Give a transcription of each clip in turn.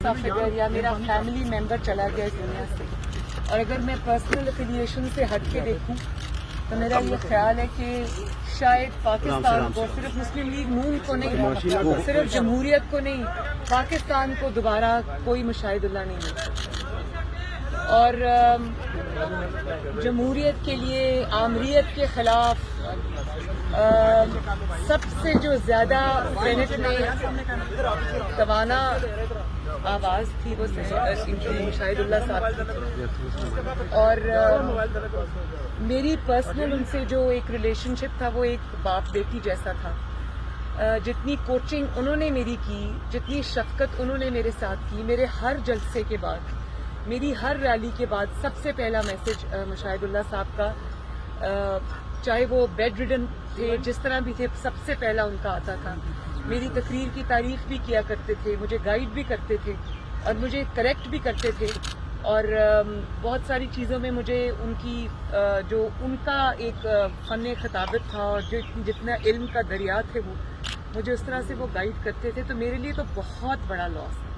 Figure یا میرا family member چلا گیا اس دنیا سے، اور اگر میں پرسنل افیلیشن سے ہٹ کے دیکھوں تو میرا یہ خیال ہے کہ شاید پاکستان کو، صرف مسلم لیگ نون کو نہیں، صرف جمہوریت کو نہیں، پاکستان کو دوبارہ کوئی مشاہد اللہ نہیں مل سکتا۔ اور جمہوریت کے لیے، آمریت کے خلاف سب سے جو زیادہ سینٹ میں توانا آواز تھی وہ مشاہد اللہ صاحب کی، اور میری پرسنل ان سے جو ایک ریلیشن شپ تھا وہ ایک باپ بیٹی جیسا تھا۔ جتنی کوچنگ انہوں نے میری کی، جتنی شفقت انہوں نے میرے ساتھ کی، میرے ہر جلسے کے بعد، میری ہر ریلی کے بعد سب سے پہلا میسج مشاہد اللہ صاحب کا، چاہے وہ بیڈ ریڈن تھے، جس طرح بھی تھے، سب سے پہلا ان کا آتا تھا۔ میری تقریر کی تعریف بھی کیا کرتے تھے، مجھے گائیڈ بھی کرتے تھے اور مجھے کریکٹ بھی کرتے تھے، اور بہت ساری چیزوں میں مجھے ان کی جو ان کا ایک فن خطابت تھا اور جتنا علم کا دریا تھے وہ مجھے اس طرح سے وہ گائیڈ کرتے تھے، تو میرے لیے تو بہت بڑا لاس ہے،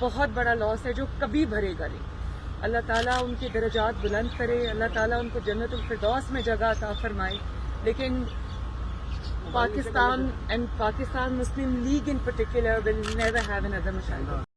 بہت بڑا لاس ہے جو کبھی بھرے گا نہیں۔ اللہ تعالیٰ ان کے درجات بلند کرے، اللہ تعالیٰ ان کو جنت الفردوس میں جگہ عطا فرمائے، لیکن Pakistan and Pakistan Muslim League in particular will never have another Mashahid.